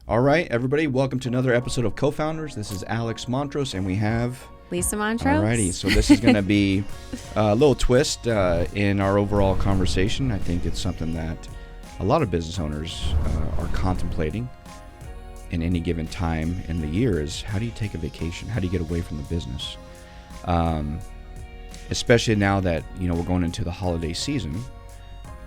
All right, everybody, welcome to another episode of Co-Founders. This is Alex Mont-Roses, and we have Lisa Mont-Roses. Alrighty, so this is going to be a little twist in our overall conversation. I think it's something that a lot of business owners are contemplating in any given time in the year is how do you take a vacation? How do you get away from the business? Especially now that, we're going into the holiday season.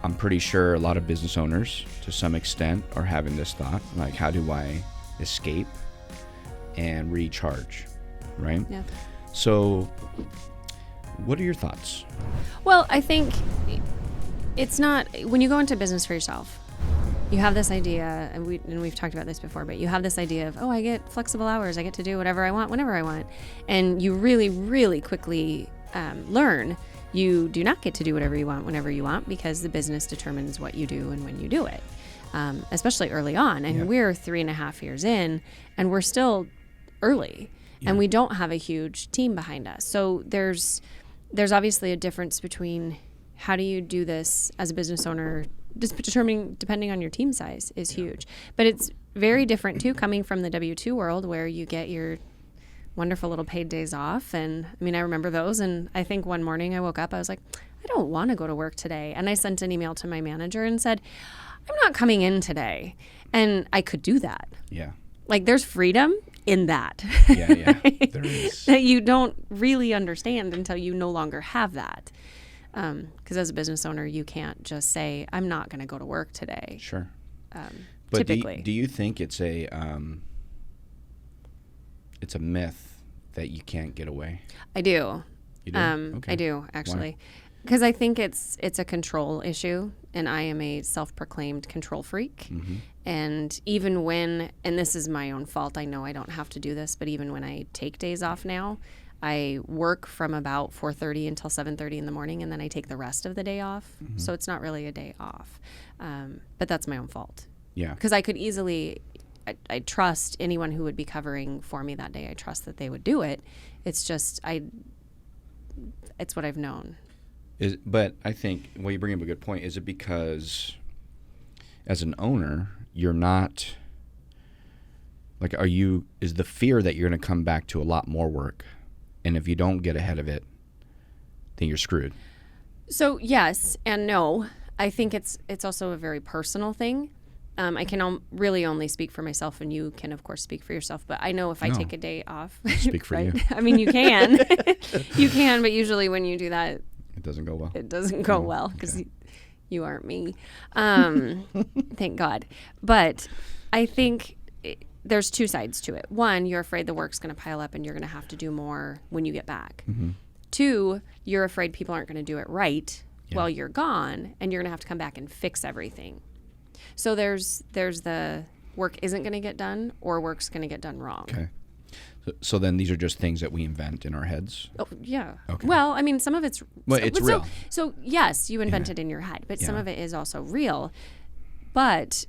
I'm pretty sure a lot of business owners, to some extent, are having this thought, like, how do I escape and recharge, right? Yeah. So, what are your thoughts? Well, I think it's not, when you go into business for yourself, you have this idea, and we've talked about this before, but you have this idea of, I get flexible hours, I get to do whatever I want, whenever I want. And you really, really quickly learn you do not get to do whatever you want whenever you want, because the business determines what you do and when you do it, especially early on. And we're 3.5 years in, and we're still early, and we don't have a huge team behind us. So there's obviously a difference between how do you do this as a business owner. Just depending on your team size is huge. But it's very different too, coming from the W-2 world where you get your wonderful little paid days off. And I remember those. And I think one morning I woke up, I was like, I don't want to go to work today. And I sent an email to my manager and said, I'm not coming in today. And I could do that. Yeah. Like, there's freedom in that. Yeah. There is. That you don't really understand until you no longer have that. Because as a business owner, you can't just say, I'm not going to go to work today. Sure. But typically. Do you think it's a myth that you can't get away? I do. You do? Okay. I do, actually. Because I think it's a control issue, and I am a self-proclaimed control freak. Mm-hmm. And even when, and this is my own fault, I know I don't have to do this, but even when I take days off now, I work from about 4:30 until 7:30 in the morning, and then I take the rest of the day off. Mm-hmm. So it's not really a day off. But that's my own fault. Yeah. Because I could easily, I trust anyone who would be covering for me that day. I trust that they would do it. It's just, it's what I've known. But I think, you bring up a good point. Is it because as an owner, you're not, is the fear that you're going to come back to a lot more work? And if you don't get ahead of it, then you're screwed. So yes and no. I think it's also a very personal thing. I can really only speak for myself, and you can, of course, speak for yourself. But I know if I take a day off. Speak for you. You can. You can, but usually when you do that, it doesn't go well. It doesn't go well because you aren't me. Thank God. But I think there's two sides to it. One, you're afraid the work's going to pile up and you're going to have to do more when you get back. Mm-hmm. Two, you're afraid people aren't going to do it right while you're gone, and you're going to have to come back and fix everything. So there's the work isn't going to get done, or work's going to get done wrong. Okay. So then these are just things that we invent in our heads? Oh, yeah. Okay. Well, some of it's... Well, it's real. So yes, you invent it in your head, but some of it is also real. But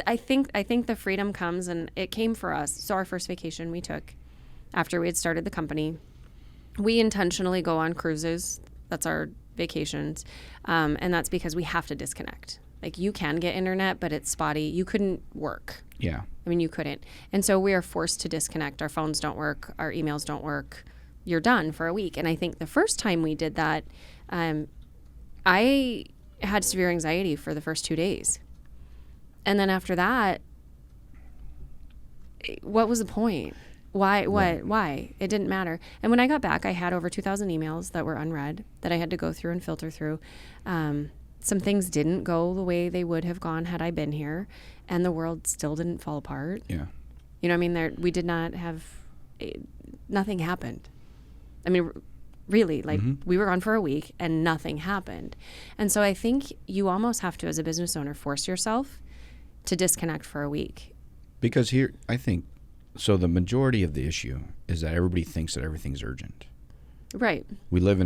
I think the freedom comes, and it came for us. So our first vacation we took after we had started the company, we intentionally go on cruises. That's our vacations. And that's because we have to disconnect. Like, you can get internet, but it's spotty. You couldn't work. Yeah. You couldn't. And so we are forced to disconnect. Our phones don't work. Our emails don't work. You're done for a week. And I think the first time we did that, I had severe anxiety for the first 2 days. And then after that, what was the point? Why? Why? It didn't matter. And when I got back, I had over 2,000 emails that were unread that I had to go through and filter through. Some things didn't go the way they would have gone had I been here, and the world still didn't fall apart. Yeah. We did not have, nothing happened. Really, we were gone for a week and nothing happened. And so I think you almost have to, as a business owner, force yourself to disconnect for a week. Because here, I think, so the majority of the issue is that everybody thinks that everything's urgent. Right. We live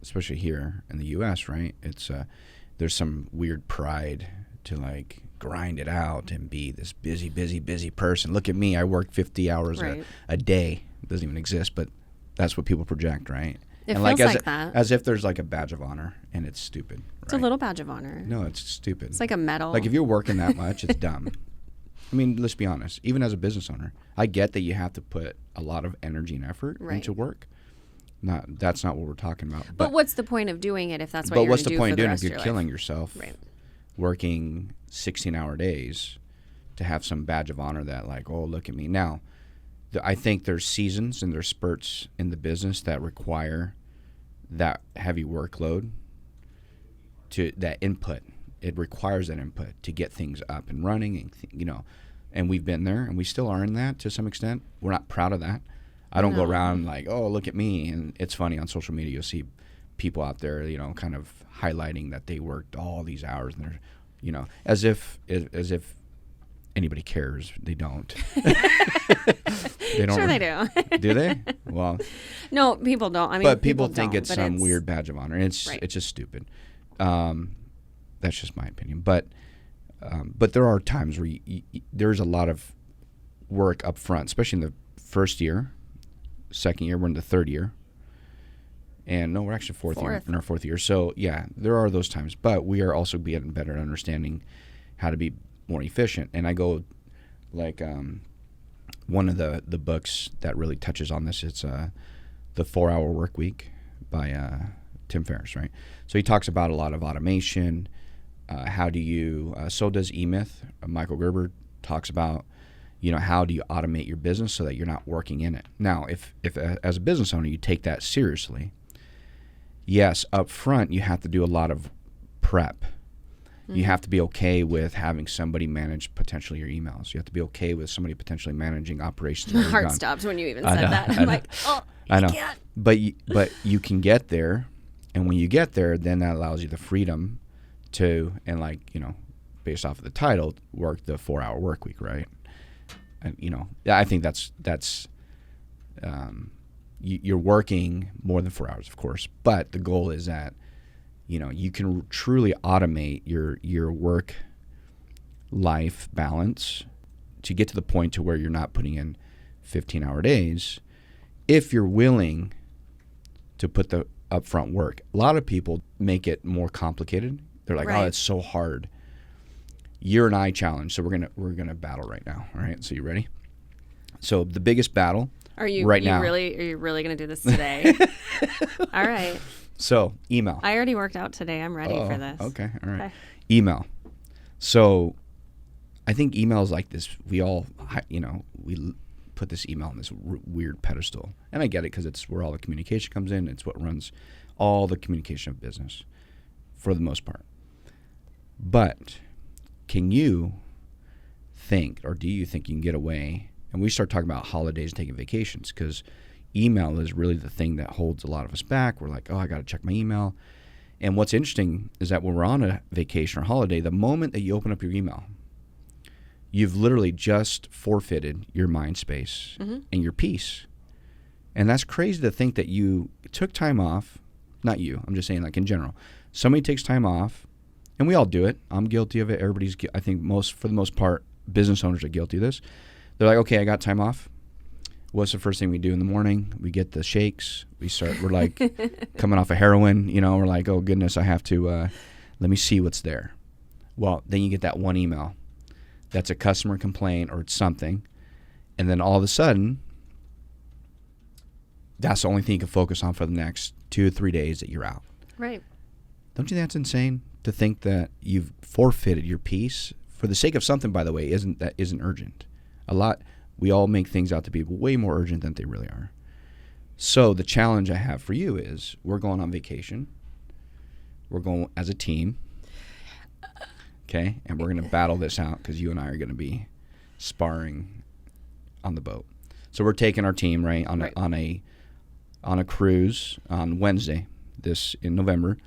especially here in the U.S., right? It's there's some weird pride to grind it out and be this busy person. Look at me, I work 50 hours a day. It doesn't even exist, but that's what people project, right? It and feels as like that. As if there's like a badge of honor, and it's stupid. It's a little badge of honor. No, it's stupid. It's like a medal. Like if you're working that much, it's dumb. I mean, let's be honest. Even as a business owner, I get that you have to put a lot of energy and effort into work. That's not what we're talking about. But what's the point of doing it if that's what you're going to do for the rest of your life? But what's the point of doing it if you're killing yourself, working 16-hour days to have some badge of honor that like, oh, look at me. Now, I think there's seasons and there's spurts in the business that require that heavy workload to that input. It requires that input to get things up and running, and and we've been there, and we still are in that to some extent. We're not proud of that. I don't go around like, oh, look at me. And it's funny on social media, you'll see people out there, kind of highlighting that they worked all these hours, and they're, as if anybody cares. They don't. They don't. Sure, they do. Do they? Well, no, people don't. I mean, but people think it's some weird badge of honor, and it's just stupid. That's just my opinion. But there are times where there's a lot of work up front, especially in the first year, second year. We're in the third year. And no, we're actually fourth year, in our fourth year. So, yeah, there are those times. But we are also getting better at understanding how to be more efficient. And I go, like, one of the books that really touches on this, it's The 4-Hour Work Week by Tim Ferriss, right? So he talks about a lot of automation. How do you, so does E-Myth. Michael Gerber talks about, how do you automate your business so that you're not working in it? Now, if as a business owner, you take that seriously, yes, up front, you have to do a lot of prep. Mm-hmm. You have to be okay with having somebody manage potentially your emails. You have to be okay with somebody potentially managing operations. My heart stops when you even said that. I'm like, oh, I know. Can't. But you can get there, and when you get there, then that allows you the freedom to, and based off of the title, work the 4-hour work week, right? And, I think that's you're working more than 4 hours, of course, but the goal is that, you can truly automate your work life balance to get to the point to where you're not putting in 15-hour days if you're willing to put the upfront work. A lot of people make it more complicated. They're like, oh, it's so hard. You're an eye challenge, so we're gonna battle right now. All right, so you ready? So the biggest battle now. Are you really gonna do this today? All right. So email. I already worked out today. I'm ready for this. Okay, all right. Okay. Email. So I think email is like this. We all, we put this email on this weird pedestal, and I get it because it's where all the communication comes in. It's what runs all the communication of business, for the most part. But can you think, or do you think you can get away? And we start talking about holidays and taking vacations, because email is really the thing that holds a lot of us back. We're like, oh, I got to check my email. And what's interesting is that when we're on a vacation or holiday, the moment that you open up your email, you've literally just forfeited your mind space and your peace. And that's crazy to think that you took time off. Not you. I'm just saying, like, in general. Somebody takes time off, and we all do it. I'm guilty of it. Everybody's, I think for the most part, business owners are guilty of this. They're like, okay, I got time off. What's the first thing we do in the morning? We get the shakes. We're like coming off of heroin, we're like, oh goodness, I have to, let me see what's there. Well, then you get that one email that's a customer complaint or it's something. And then all of a sudden, that's the only thing you can focus on for the next 2 or 3 days that you're out. Right. Don't you think that's insane to think that you've forfeited your peace for the sake of something, by the way, isn't urgent? We all make things out to be way more urgent than they really are. So the challenge I have for you is we're going on vacation. We're going as a team. Okay? And we're going to battle this out because you and I are going to be sparring on the boat. So we're taking our team, right, on a cruise on Wednesday, this in November,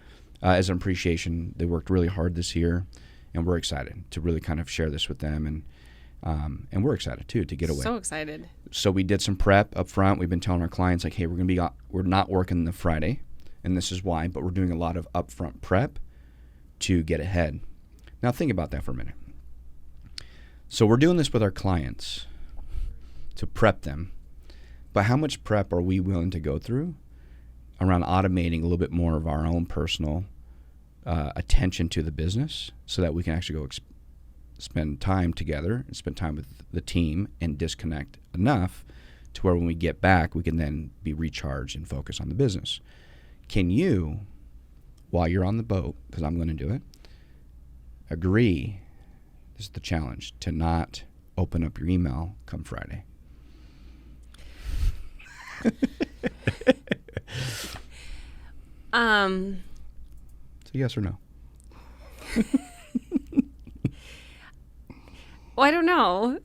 as an appreciation. They worked really hard this year, and we're excited to really kind of share this with them, and we're excited too to get away. So excited. So we did some prep up front. We've been telling our clients, like, hey, we're not working the Friday, and this is why, but we're doing a lot of upfront prep to get ahead. Now think about that for a minute. So we're doing this with our clients to prep them, but how much prep are we willing to go through around automating a little bit more of our own personal attention to the business so that we can actually go spend time together and spend time with the team and disconnect enough to where when we get back, we can then be recharged and focus on the business. Can you, while you're on the boat, because I'm going to do it, agree, this is the challenge, to not open up your email come Friday? So yes or no? Well, I don't know.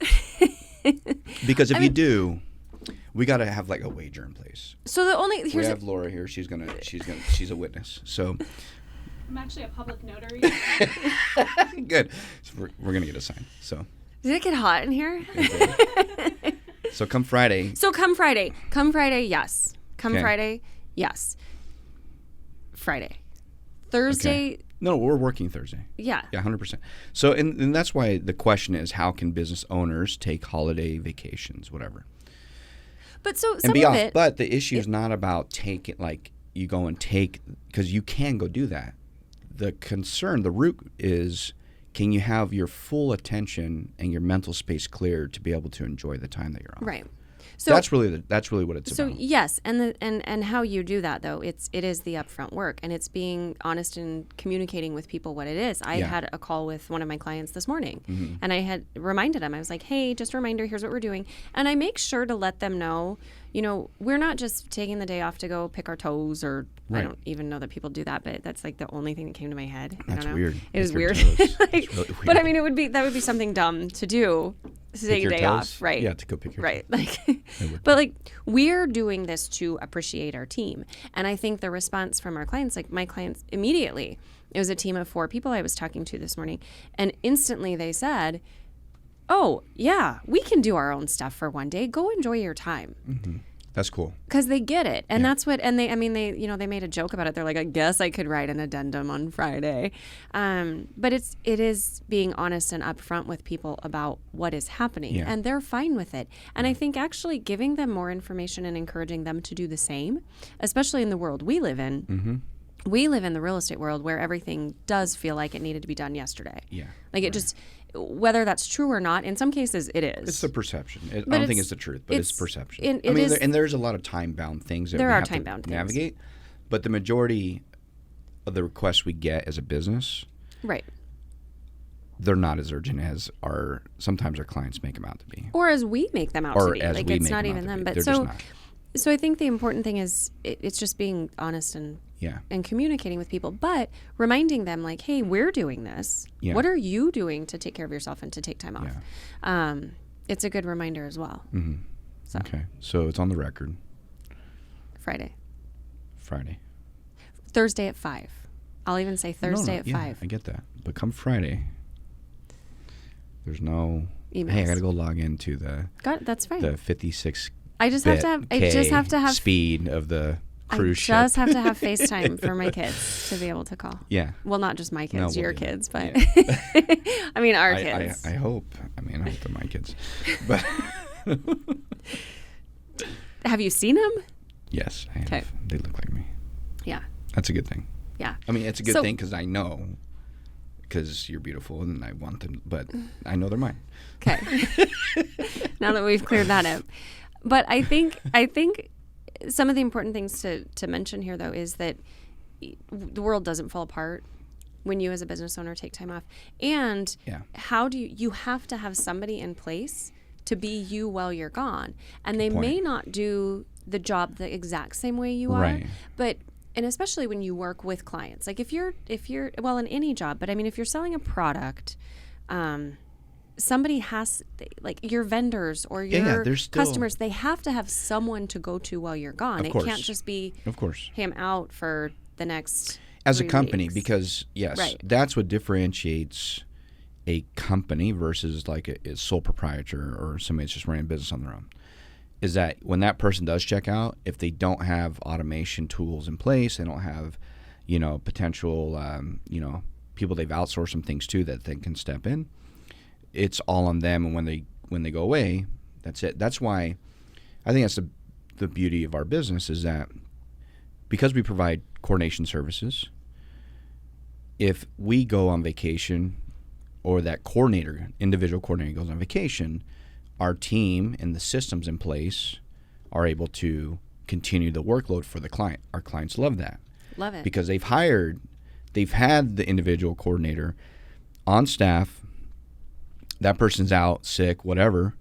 Because if you do, we got to have like a wager in place. So the only we have Laura here. She's a witness. So I'm actually a public notary. Good. So we're gonna get a sign. So did it get hot in here? So come Friday. Come Friday, yes. Okay. Friday, yes. Friday, Thursday. Okay. No, we're working Thursday. Yeah. Yeah, 100%. So and that's why the question is, how can business owners take holiday vacations, whatever? But so and some be of off. it. But the issue is not about taking, like, you go and take, because you can go do that. The concern, the root is, can you have your full attention and your mental space clear to be able to enjoy the time that you're on? Right. So that's really what it's about. So yes, and how you do that though, it is the upfront work, and it's being honest and communicating with people what it is. I had a call with one of my clients this morning, and I had reminded him. I was like, "Hey, just a reminder. Here's what we're doing," and I make sure to let them know. You know, we're not just taking the day off to go pick our toes, or I don't even know that people do that, but that's like the only thing that came to my head. That's I don't know. weird. It is weird. Like, really weird. But I mean, that would be something dumb to do. To take a day off, right? Yeah, to go pick your toes. Like, but like we're doing this to appreciate our team, and I think the response from our clients, like my clients, immediately, it was a team of 4 people I was talking to this morning, and instantly they said, "Oh yeah, we can do our own stuff for one day. Go enjoy your time." Mm-hmm. That's cool. Because they get it, and that's what. And they made a joke about it. They're like, "I guess I could write an addendum on Friday," but it is being honest and upfront with people about what is happening, and they're fine with it. And I think actually giving them more information and encouraging them to do the same, especially in the world we live in. Mm-hmm. We live in the real estate world where everything does feel like it needed to be done yesterday. Yeah, like it just. Whether that's true or not, in some cases it is. It's the perception. I don't think it's the truth, but it's perception. There's a lot of time-bound things that we have to navigate, but the majority of the requests we get as a business, right, they're not as urgent as sometimes our clients make them out to be, or as we make them out to be. Like it's not even them, but so I think the important thing is it's just being honest and communicating with people, but reminding them like, hey, we're doing this. Yeah. What are you doing to take care of yourself and to take time off? Yeah. It's a good reminder as well. Mm-hmm. So. Okay, so it's on the record. Friday. Thursday at 5. I'll even say Thursday at 5. I get that, but come Friday, there's no emails. Hey, I gotta go log into that's fine. The 56. I just have to have speed of the cruise ship. I just have to have FaceTime for my kids to be able to call. Yeah. Well, not just my kids, your kids, but I mean our kids. I hope. I hope they're my kids. But have you seen them? Yes, I have. Okay. They look like me. Yeah. That's a good thing. Yeah. I mean, it's a good thing because I know, because you're beautiful and I want them, but I know they're mine. Okay. Now that we've cleared that up. But I think some of the important things to mention here, though, is that the world doesn't fall apart when you as a business owner take time off. And how do you have to have somebody in place to be you while you're gone. And they may not do the job the exact same way you are, but and especially when you work with clients. Like if you're well, in any job, but I mean if you're selling a product, somebody has, like your vendors or your customers, they have to have someone to go to while you're gone. It can't just be, hey, I'm out for the next as a company weeks. Because that's what differentiates a company versus like a sole proprietor or somebody that's just running a business on their own, is that when that person does check out, if they don't have automation tools in place, they don't have, potential, people they've outsourced some things to that they can step in, it's all on them. And when they go away, that's it. That's why I think that's the beauty of our business, is that because we provide coordination services, if we go on vacation or that individual coordinator goes on vacation, our team and the systems in place are able to continue the workload for the client. Our clients love that. Love it. Because they've had the individual coordinator on staff, that person's out, sick, whatever.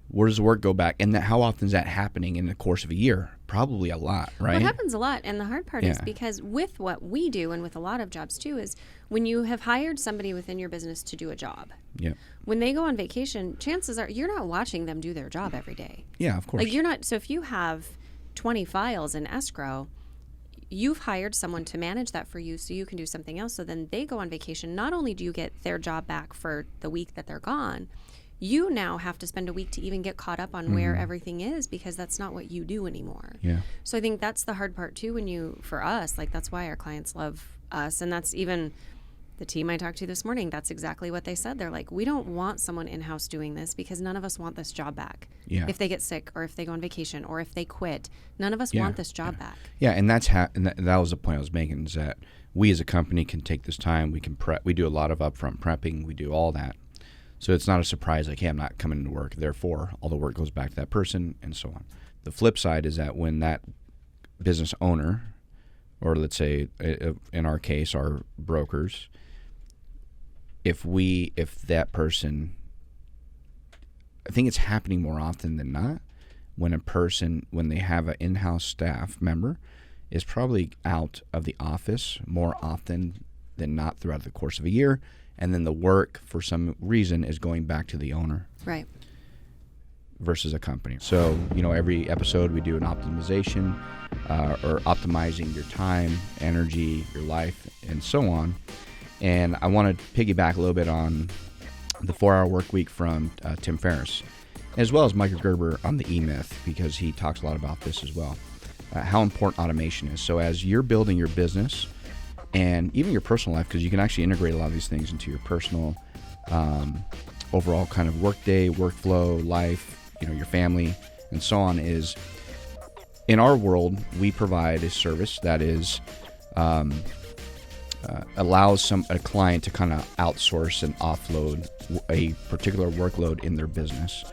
Where does the work go back? And how often is that happening in the course of a year? Probably a lot, right? Well, it happens a lot. And the hard part is because with what we do and with a lot of jobs too is when you have hired somebody within your business to do a job, when they go on vacation, chances are you're not watching them do their job every day. Yeah, of course. Like you're not. So if you have 20 files in escrow, you've hired someone to manage that for you so you can do something else. So then they go on vacation. Not only do you get their job back for the week that they're gone, you now have to spend a week to even get caught up on where everything is because that's not what you do anymore. Yeah. So I think that's the hard part too for us, like that's why our clients love us. And that's even the team I talked to this morning, that's exactly what they said. They're like, we don't want someone in-house doing this because none of us want this job back. Yeah. If they get sick or if they go on vacation or if they quit, none of us want this job back. Yeah, and that was the point I was making, is that we as a company can take this time, we can prep, we do a lot of upfront prepping, we do all that. So it's not a surprise, like, hey, I'm not coming to work, therefore all the work goes back to that person, and so on. The flip side is that when that business owner, or let's say in our case, our brokers, if that person, I think it's happening more often than not, when they have an in-house staff member is probably out of the office more often than not throughout the course of a year, and then the work for some reason is going back to the owner. Right. Versus a company. So, every episode we do an optimization or optimizing your time, energy, your life, and so on. And I want to piggyback a little bit on the 4-Hour Work Week from Tim Ferriss, as well as Michael Gerber on the E-Myth, because he talks a lot about this as well, how important automation is. So as you're building your business and even your personal life, because you can actually integrate a lot of these things into your personal overall kind of workday, workflow, life, your family, and so on, is in our world, we provide a service that is allows a client to kind of outsource and offload a particular workload in their business.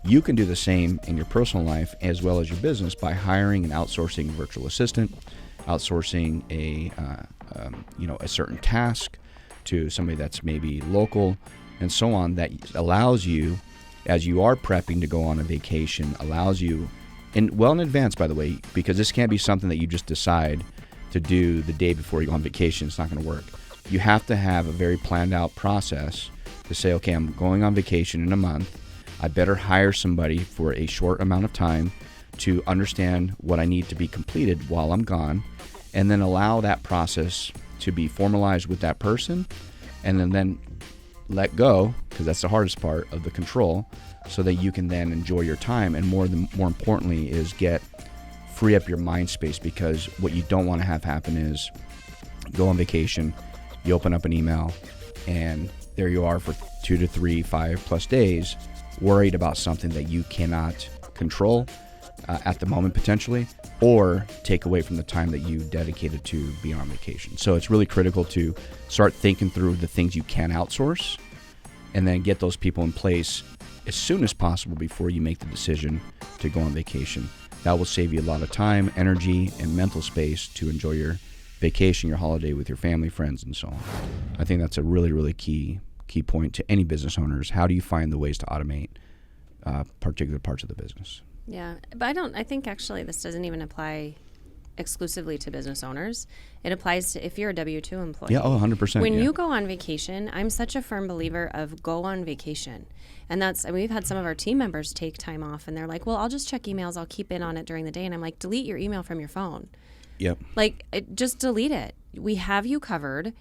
You can do the same in your personal life as well as your business by hiring and outsourcing a virtual assistant, outsourcing a certain task to somebody that's maybe local, and so on, that allows you, as you are prepping to go on a vacation, allows you, well in advance, by the way, because this can't be something that you just decide to do the day before you go on vacation. It's not going to work. You have to have a very planned out process to say, okay, I'm going on vacation in a month. I better hire somebody for a short amount of time to understand what I need to be completed while I'm gone, and then allow that process to be formalized with that person, and then let go, because that's the hardest part of the control, so that you can then enjoy your time, and more importantly is free up your mind space, because what you don't want to have happen is go on vacation, you open up an email, and there you are for 2 to 3, 5+ days, worried about something that you cannot control at the moment potentially, or take away from the time that you dedicated to being on vacation. So it's really critical to start thinking through the things you can outsource, and then get those people in place as soon as possible before you make the decision to go on vacation. That will save you a lot of time, energy, and mental space to enjoy your vacation, your holiday with your family, friends, and so on. I think that's a really, really key point to any business owners. How do you find the ways to automate particular parts of the business? Yeah, but I think actually this doesn't even apply exclusively to business owners. It applies to if you're a W-2 employee. Yeah, 100%. When you go on vacation, I'm such a firm believer of go on vacation. And we've had some of our team members take time off, and they're like, well, I'll just check emails. I'll keep in on it during the day. And I'm like, delete your email from your phone. Yep. Just delete it. We have you covered,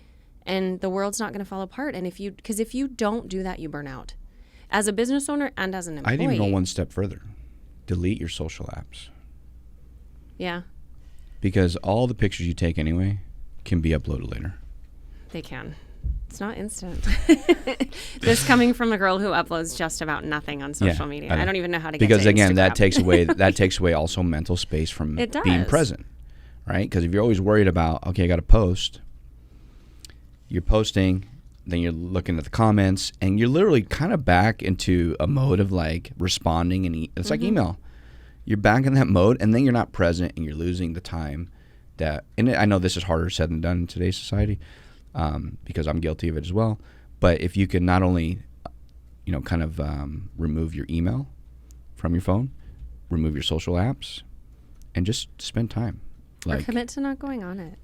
and the world's not going to fall apart. And if you don't do that, you burn out. As a business owner and as an employee. I'd even go one step further. Delete your social apps. Yeah. Because all the pictures you take anyway can be uploaded later. They can. It's not instant. This coming from a girl who uploads just about nothing on social media. I don't even know how to get to Because again, Instagram. that takes away also mental space from being present. right? Because if you're always worried about, okay, I got to post, you're posting, then you're looking at the comments, and you're literally kind of back into a mode of like responding, and it's like email. You're back in that mode, and then you're not present, and you're losing the time that, and I know this is harder said than done in today's society, because I'm guilty of it as well. But if you can not only, kind of remove your email from your phone, remove your social apps, and just spend time. Or commit to not going on it.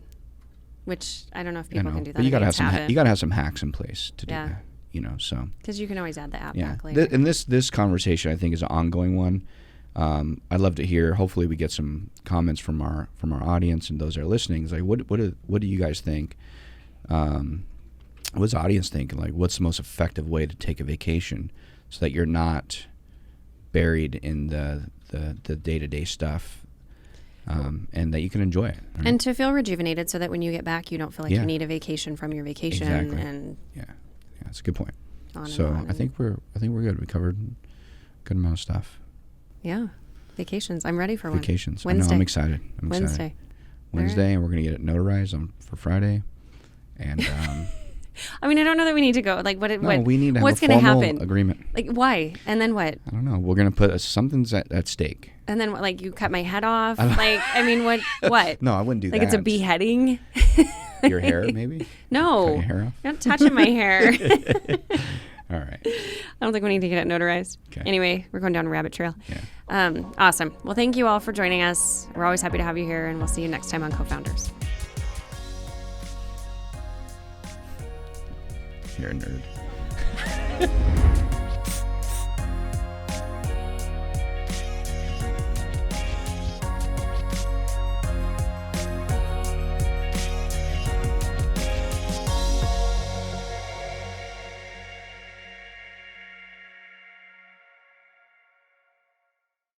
Which I don't know if people can do that. But you gotta have some hacks in place to do that. So because you can always add the app back later. And this conversation I think is an ongoing one. I'd love to hear. Hopefully, we get some comments from our audience and those that are listening. It's like, what do you guys think? What's the audience think? Like, what's the most effective way to take a vacation so that you're not buried in the day-to-day stuff, and that you can enjoy it, right? And to feel rejuvenated, so that when you get back, you don't feel like you need a vacation from your vacation. Exactly. And that's a good point. So I think we're good. We covered a good amount of stuff. Yeah, vacations. I'm ready for vacations. Wednesday. I know, I'm excited. Wednesday, and we're gonna get it notarized for Friday, and. I mean, I don't know that we need to go. Like, we need to have what's a going to formal happen? agreement. Like, why? And then what? I don't know. We're going to put something's at stake. And then, like, you cut my head off? Like, I mean, what? No, I wouldn't do that. Like, it's a beheading? Your hair, maybe? No. Cut your hair off? You're not touching my hair. All right. I don't think we need to get it notarized. Okay. Anyway, we're going down a rabbit trail. Yeah. Awesome. Well, thank you all for joining us. We're always happy to have you here, and we'll see you next time on Co-Founders. You're a nerd.